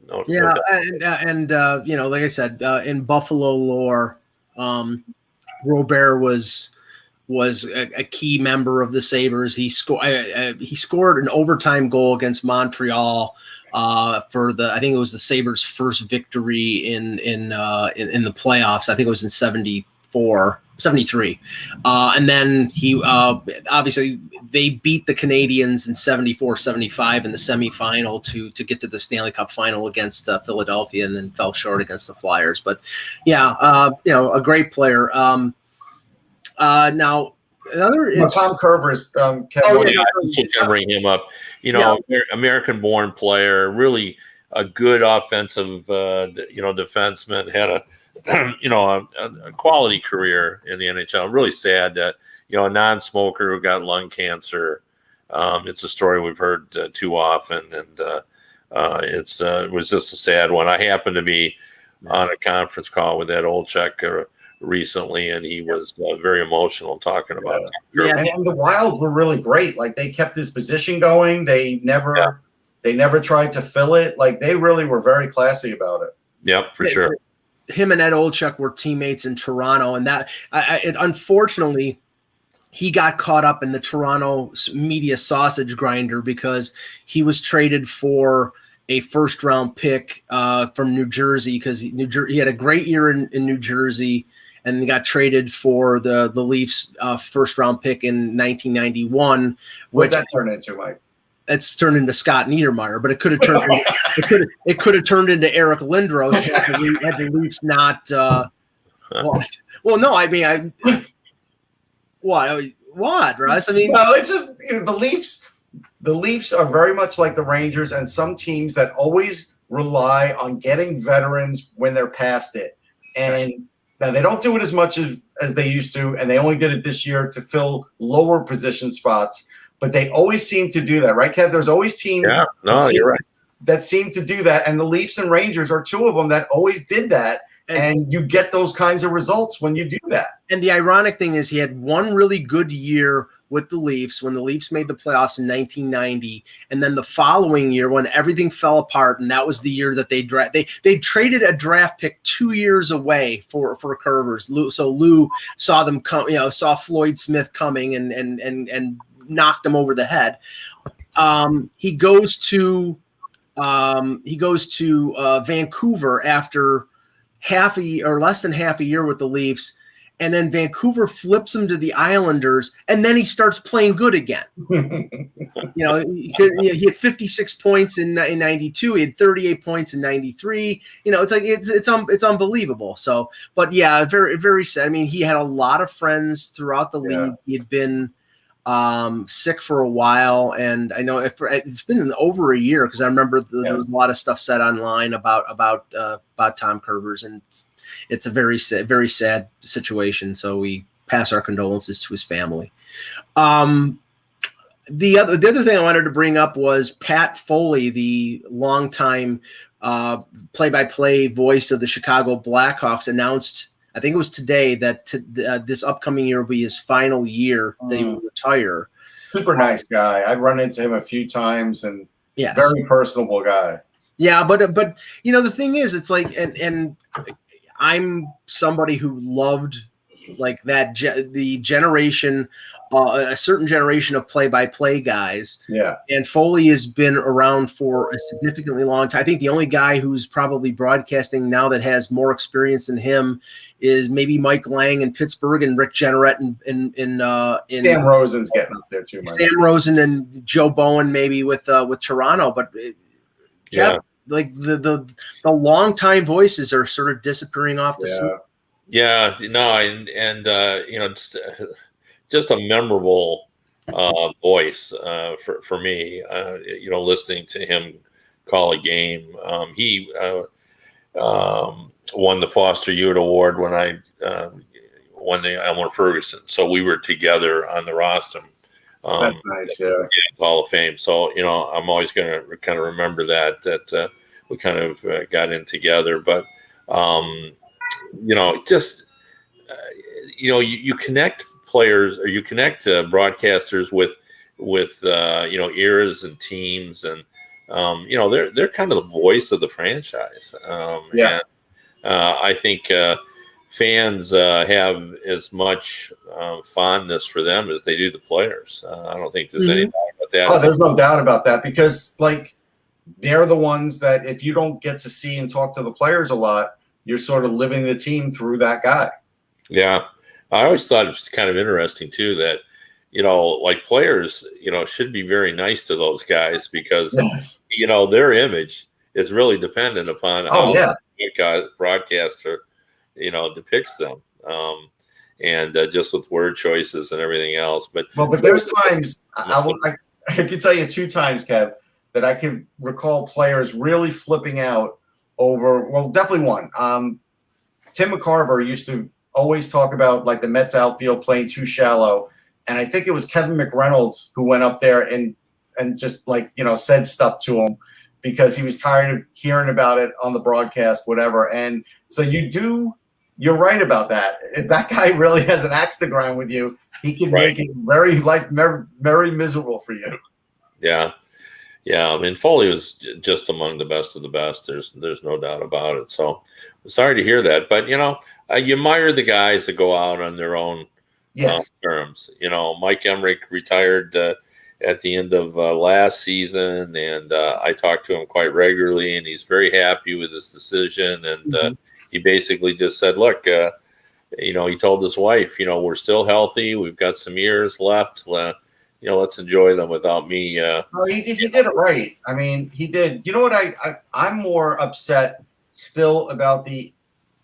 Like I said, in Buffalo lore, Robert was was a key member of the Sabres. He scored an overtime goal against Montreal for I think it was the Sabres' first victory in the playoffs. I think it was in 73. And then he obviously they beat the Canadiens in 74-75 in the semifinal to get to the Stanley Cup final against Philadelphia, and then fell short against the Flyers. But yeah, a great player. Now Tom Curver's. I can bring him up. American-born player, really a good offensive, defenseman. Had a quality career in the NHL. Really sad that a non-smoker who got lung cancer. It's a story we've heard too often, and it was just a sad one. I happened to be on a conference call with Ed Olczyk recently, and he was very emotional talking about it. Yeah, and the Wild were really great. Like, they kept his position going. They never tried to fill it. Like, they really were very classy about it. Yep, for sure. Him and Ed Olczyk were teammates in Toronto, and that unfortunately he got caught up in the Toronto media sausage grinder because he was traded for a first-round pick from New Jersey, because he had a great year in New Jersey, and he got traded for the Leafs first-round pick in 1991. What did that turn into, Mike? It's turned into Scott Niedermayer, but it could have turned it could have turned into Eric Lindros had the Leafs not. What, Russ? I mean, no, it's just the Leafs. The Leafs are very much like the Rangers and some teams that always rely on getting veterans when they're past it. And now they don't do it as much as they used to, and they only did it this year to fill lower position spots. But they always seem to do that, right, Kev? There's always teams you're right, that seem to do that, and the Leafs and Rangers are two of them that always did that. And you get those kinds of results when you do that. And the ironic thing is he had one really good year with the Leafs when the Leafs made the playoffs in 1990. And then the following year when everything fell apart, and that was the year that they traded a draft pick 2 years away for Curvers. So Lou saw them come, saw Floyd Smith coming and knocked him over the head. He goes to Vancouver after less than half a year with the Leafs, and then Vancouver flips him to the Islanders, and then he starts playing good again. He had 56 points in 92. He had 38 points in 93. It's like it's unbelievable. So, but yeah, very, very sad. I mean, he had a lot of friends throughout the league. He had been sick for a while, and I know it's been over a year, because I remember there was a lot of stuff said online about Tom Curvers, and it's a very sad situation. So we pass our condolences to his family. The other thing I wanted to bring up was Pat Foley, the longtime play-by-play voice of the Chicago Blackhawks, announced, I think it was today, that this upcoming year will be his final year that he will retire. Super nice guy. I've run into him a few times, and very personable guy. Yeah, but the thing is, it's like, and I'm somebody who loved like that the generation, a certain generation of play-by-play guys. Yeah. And Foley has been around for a significantly long time. I think the only guy who's probably broadcasting now that has more experience than him is maybe Mike Lang in Pittsburgh, and Rick Jenneret in Sam Rosen's getting up there too. Sam Rosen and Joe Bowen maybe with Toronto, but like the long-time voices are sort of disappearing off the scene. Yeah, no, and just a memorable voice for me. Listening to him call a game. He won the Foster Youth Award when I won the Elmer Ferguson. So we were together on the roster. That's nice, yeah. Hall of Fame. So I'm always going to kind of remember that we kind of got in together, but. You connect players, or you connect broadcasters with eras and teams, and they're kind of the voice of the franchise. And I think fans have as much fondness for them as they do the players. I don't think there's any doubt about that. Oh, there's no doubt about that, because like they're the ones that if you don't get to see and talk to the players a lot, you're sort of living the team through that guy. Yeah. I always thought it was kind of interesting too that, like players, should be very nice to those guys because, their image is really dependent upon how the broadcaster, depicts them. And just with word choices and everything else. But there's times I can tell you 2 times, Kev, that I can recall players really flipping out over. Well, definitely one. Tim McCarver used to always talk about like the Mets outfield playing too shallow, and I think it was Kevin McReynolds who went up there and just like said stuff to him because he was tired of hearing about it on the broadcast, whatever. And so you're right about that. If that guy really has an axe to grind with you, he can make it very miserable for you. Yeah. Yeah. I mean, Foley was just among the best of the best. There's no doubt about it. So I'm sorry to hear that, but you admire the guys that go out on their own terms. Mike Emmerich retired at the end of last season, and I talked to him quite regularly, and he's very happy with his decision. And he basically just said, look, he told his wife, we're still healthy. We've got some years left. Let's enjoy them without me. Well, he did it right. I mean, he did. You know what? I'm more upset still about the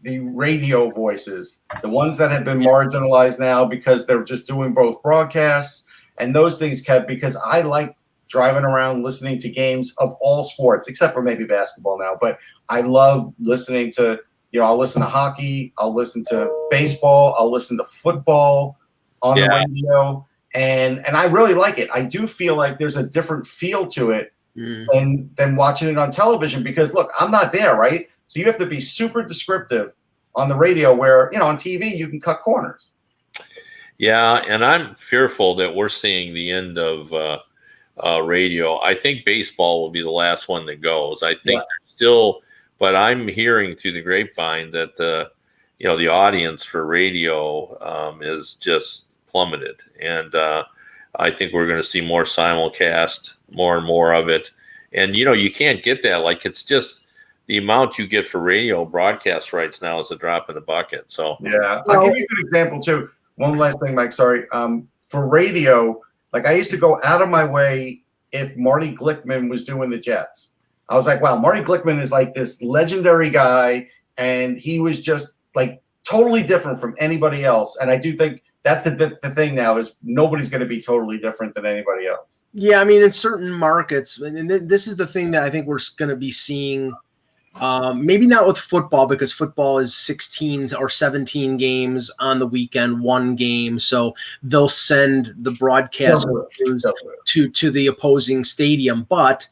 radio voices, the ones that have been marginalized now because they're just doing both broadcasts and those things, Kev, because I like driving around listening to games of all sports, except for maybe basketball now. But I love listening to, I'll listen to hockey, I'll listen to baseball, I'll listen to football on the radio. And I really like it. I do feel like there's a different feel to it than watching it on television because, look, I'm not there, right? So you have to be super descriptive on the radio where, on TV, you can cut corners. Yeah, and I'm fearful that we're seeing the end of radio. I think baseball will be the last one that goes. I think still, but I'm hearing through the grapevine that the audience for radio is just plummeted, and I think we're going to see more simulcast, more and more of it. And you can't get that. Like it's just the amount you get for radio broadcast rights now is a drop in the bucket. So I'll give you a good example too. One last thing, Mike. Sorry. For radio, like I used to go out of my way if Marty Glickman was doing the Jets. I was like, wow, Marty Glickman is like this legendary guy, and he was just like totally different from anybody else. And I do think that's the thing now is nobody's going to be totally different than anybody else. Yeah, I mean, in certain markets, and this is the thing that I think we're going to be seeing. Maybe not with football because football is 16 or 17 games on the weekend, one game. So they'll send the broadcast to the opposing stadium. But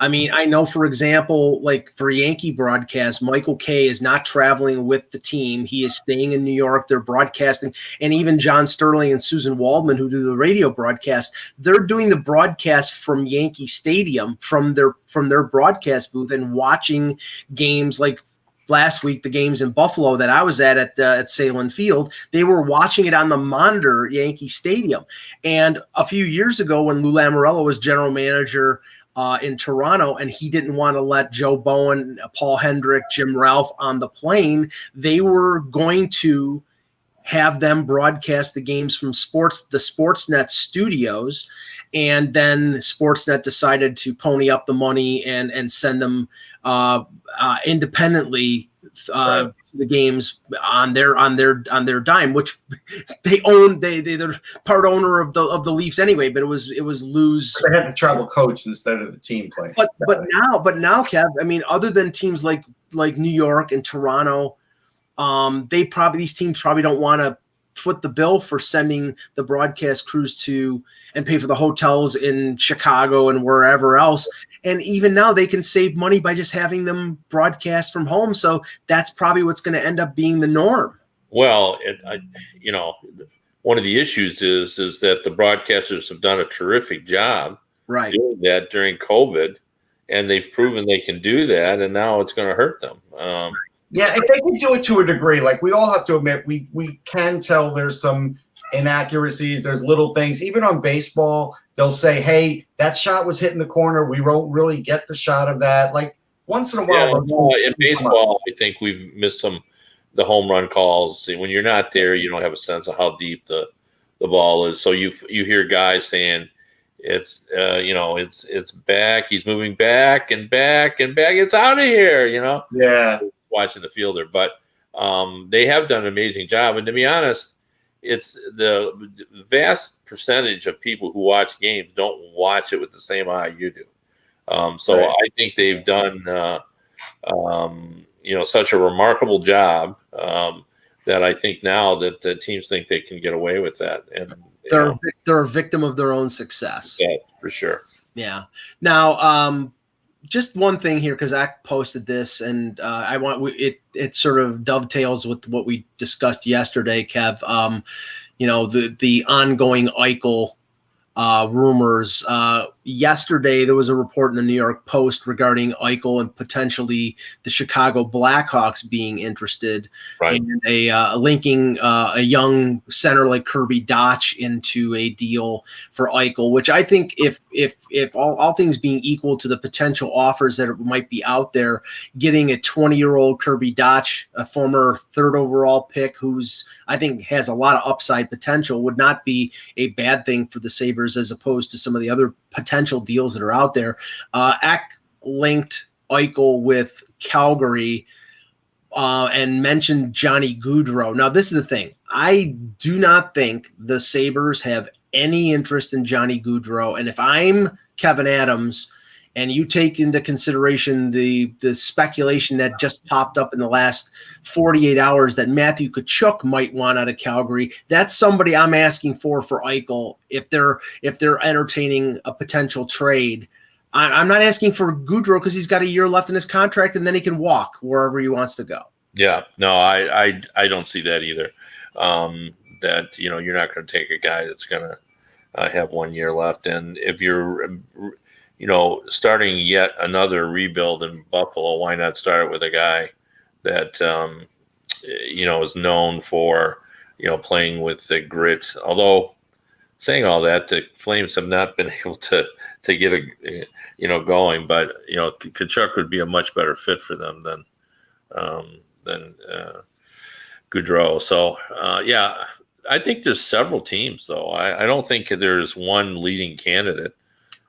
I mean, I know, for example, like for Yankee broadcast, Michael Kay is not traveling with the team. He is staying in New York. They're broadcasting. And even John Sterling and Susan Waldman, who do the radio broadcast, they're doing the broadcast from Yankee Stadium, from their broadcast booth, and watching games like last week, the games in Buffalo that I was at Salem Field. They were watching it on the monitor at Yankee Stadium. And a few years ago when Lou Lamoriello was general manager in Toronto, and he didn't want to let Joe Bowen, Paul Hendrick, Jim Ralph on the plane, they were going to have them broadcast the games from the Sportsnet studios, and then Sportsnet decided to pony up the money and send them independently the games on their dime, which they own. They're part owner of the Leafs anyway. But it was Lou's. They had the travel coach instead of the team playing. But now, Kev, I mean, other than teams like New York and Toronto, these teams probably don't want to foot the bill for sending the broadcast crews to and pay for the hotels in Chicago and wherever else. And even now they can save money by just having them broadcast from home. So that's probably what's going to end up being the norm. Well, one of the issues is that the broadcasters have done a terrific job doing that during COVID, and they've proven they can do that. And now it's going to hurt them. Yeah, if they can do it to a degree, like we all have to admit, we can tell there's some inaccuracies, there's little things. Even on baseball, they'll say, hey, that shot was hitting the corner. We won't really get the shot of that. Like once in a while. Yeah, in baseball, I think we've missed the home run calls. When you're not there, you don't have a sense of how deep the ball is. So you hear guys saying it's it's back. He's moving back and back and back. It's out of here. Yeah. Watching the fielder, but they have done an amazing job. And to be honest, it's the vast percentage of people who watch games don't watch it with the same eye you do. So right. I think they've done such a remarkable job that I think now that the teams think they can get away with that, and they're a victim of their own success. Yeah, for sure. Yeah. Now, just one thing here, because I posted this, and it sort of dovetails with what we discussed yesterday, Kev. The ongoing Eichel rumors. Yesterday, there was a report in the New York Post regarding Eichel and potentially the Chicago Blackhawks being interested in linking a young center like Kirby Dach into a deal for Eichel, which I think if all things being equal to the potential offers that might be out there, getting a 20-year-old Kirby Dach, a former third overall pick, who's I think has a lot of upside potential, would not be a bad thing for the Sabres as opposed to some of the other potential deals that are out there. Eck linked Eichel with Calgary and mentioned Johnny Gaudreau. Now, this is the thing. I do not think the Sabres have any interest in Johnny Gaudreau. And if I'm Kevin Adams and you take into consideration the speculation that just popped up in the last 48 hours that Matthew Tkachuk might want out of Calgary, that's somebody I'm asking for Eichel if they're entertaining a potential trade. I'm not asking for Gaudreau because he's got a year left in his contract and then he can walk wherever he wants to go. Yeah, no, I don't see that either. That you're not going to take a guy that's going to have 1 year left, and if you're starting yet another rebuild in Buffalo, why not start with a guy that, is known for, playing with the grit. Although saying all that, the Flames have not been able to get going, but, Tkachuk would be a much better fit for them than Gaudreau. So, I think there's several teams, though. I don't think there's one leading candidate.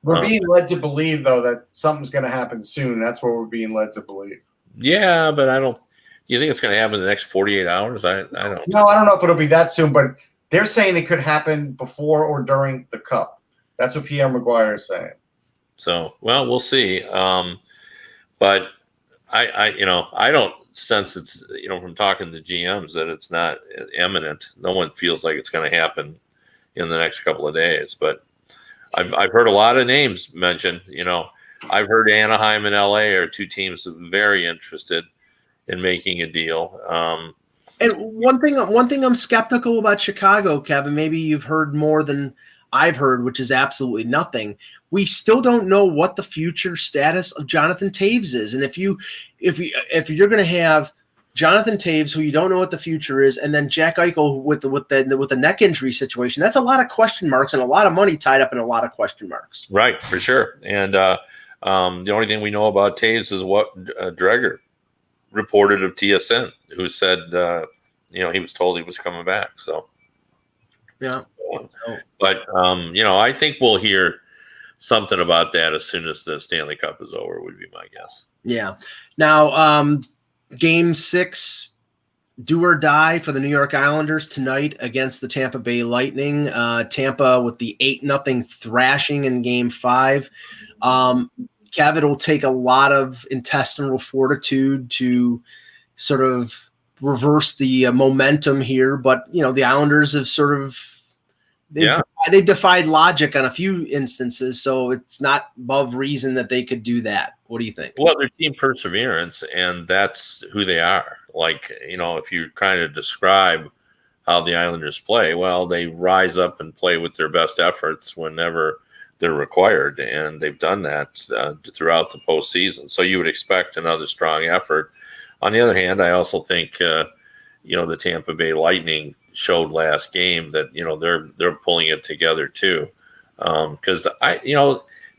We're being led to believe, though, that something's going to happen soon. That's what we're being led to believe. Yeah, but I don't. You think it's going to happen in the next 48 hours? I don't. No, I don't know if it'll be that soon, but they're saying it could happen before or during the Cup. That's what Pierre Maguire is saying. So, well, we'll see. But I don't sense it's from talking to GMs that it's not imminent. No one feels like it's going to happen in the next couple of days, but. I've heard a lot of names mentioned. I've heard Anaheim and LA are two teams very interested in making a deal. And one thing I'm skeptical about Chicago, Kevin. Maybe you've heard more than I've heard, which is absolutely nothing. We still don't know what the future status of Jonathan Toews is, and if you're going to have Jonathan Toews, who you don't know what the future is, and then Jack Eichel with the neck injury situation. That's a lot of question marks and a lot of money tied up in a lot of question marks. Right, for sure. And the only thing we know about Toews is what Dreger reported of TSN, who said he was told he was coming back. So yeah, but I think we'll hear something about that as soon as the Stanley Cup is over. Would be my guess. Yeah. Now. Game 6, do or die for the New York Islanders tonight against the Tampa Bay Lightning. Tampa with the 8-0 thrashing in Game 5. Kev, it'll take a lot of intestinal fortitude to sort of reverse the momentum here, but the Islanders have sort of they defied logic on a few instances, so it's not above reason that they could do that. What do you think? Well, they're team perseverance, and that's who they are. Like, if you kind of describe how the Islanders play, well, they rise up and play with their best efforts whenever they're required, and they've done that throughout the postseason. So you would expect another strong effort. On the other hand, I also think the Tampa Bay Lightning showed last game that they're pulling it together too, because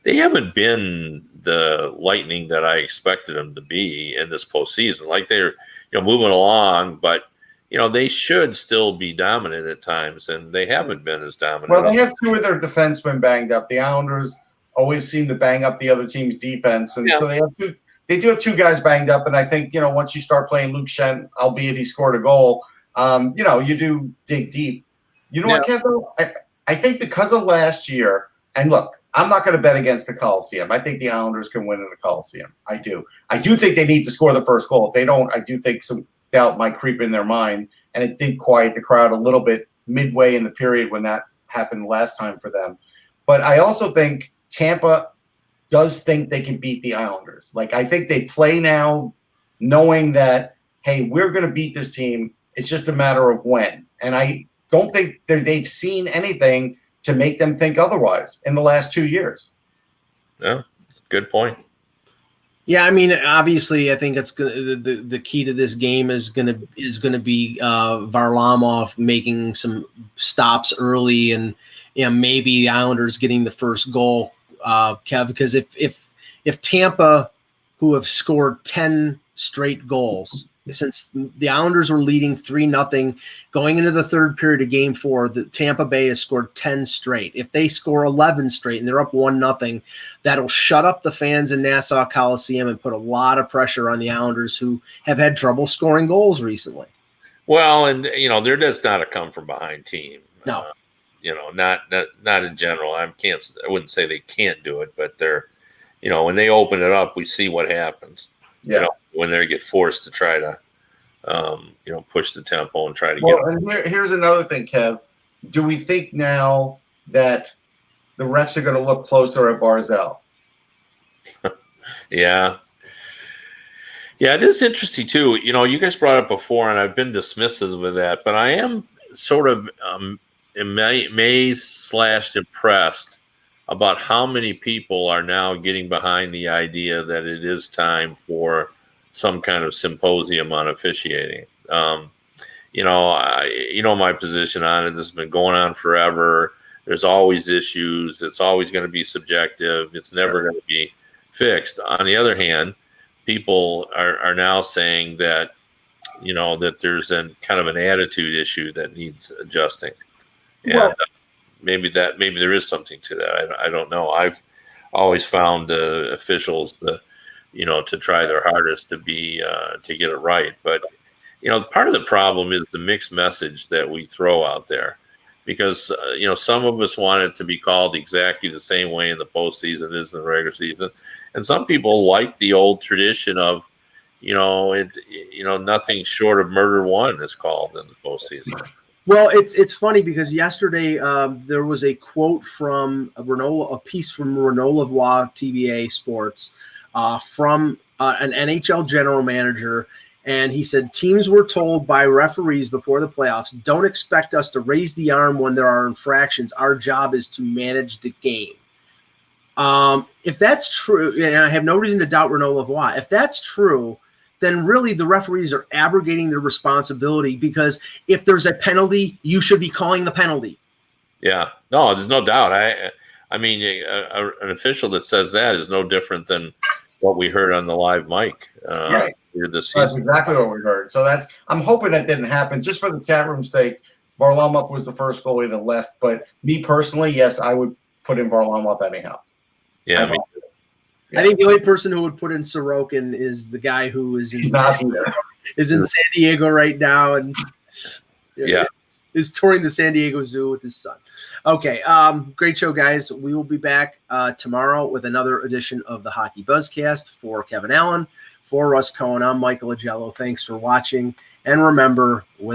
they haven't been the Lightning that I expected them to be in this postseason. Like they're moving along, but they should still be dominant at times, and they haven't been as dominant. Well, they have two of their defensemen banged up. The Islanders always seem to bang up the other team's defense, and so they do have two guys banged up. And I think once you start playing Luke Schenn, albeit he scored a goal, you do dig deep. You know what, Kevin? I think because of last year, and look, I'm not going to bet against the Coliseum. I think the Islanders can win in the Coliseum. I do. I do think they need to score the first goal. If they don't, I do think some doubt might creep in their mind, and it did quiet the crowd a little bit midway in the period when that happened last time for them. But I also think Tampa does think they can beat the Islanders. Like, I think they play now knowing that, hey, we're going to beat this team. It's just a matter of when. And I don't think they've seen anything to make them think otherwise in the last 2 years. Yeah, good point. Yeah, I mean, obviously, I think it's the key to this game is gonna be Varlamov making some stops early, and maybe the Islanders getting the first goal, Kev. Because if Tampa, who have scored 10 straight goals since the Islanders were leading 3-0 going into the third period of Game 4, the Tampa Bay has scored 10 straight. If they score 11 straight and they're up 1-0, that'll shut up the fans in Nassau Coliseum and put a lot of pressure on the Islanders, who have had trouble scoring goals recently. Well, and they're just not a come from behind team. No, not in general. I wouldn't say they can't do it, but they're, when they open it up, we see what happens. Yeah. When they get forced to try to, push the tempo and try to get. And here's another thing, Kev. Do we think now that the refs are going to look closer at Barzal? Yeah, it is interesting too. You guys brought it before, and I've been dismissive with that, but I am sort of amazed/impressed about how many people are now getting behind the idea that it is time for some kind of symposium on officiating. My position on it. This has been going on forever. There's always issues. It's always going to be subjective. It's never going to be fixed. On the other hand, people are now saying that, that there's kind of an attitude issue that needs adjusting. And maybe there is something to that. I don't know. I've always found officials to try their hardest to get it right. But part of the problem is the mixed message that we throw out there, because some of us want it to be called exactly the same way in the postseason as in the regular season, and some people like the old tradition of nothing short of murder one is called in the postseason. Well, it's funny because yesterday there was a quote from a piece from Renaud Lavoie, TBA Sports, from an NHL general manager, and he said teams were told by referees before the playoffs, don't expect us to raise the arm when there are infractions. Our job is to manage the game. If that's true, and I have no reason to doubt Renaud Lavoie, if that's true, then really the referees are abrogating their responsibility, because if there's a penalty, you should be calling the penalty. Yeah, no, there's no doubt. I mean, an official that says that is no different than what we heard on the live mic here this season. That's exactly what we heard. So I'm hoping that didn't happen. Just for the chat room's sake, Varlamov was the first goalie that left. But me personally, yes, I would put in Varlamov anyhow. Yeah, I think the only person who would put in Sorokin is the guy who is in San Diego right now, and is touring the San Diego Zoo with his son. Okay, great show, guys. We will be back tomorrow with another edition of the Hockey Buzzcast. For Kevin Allen, for Russ Cohen, I'm Michael Agello. Thanks for watching, and remember, with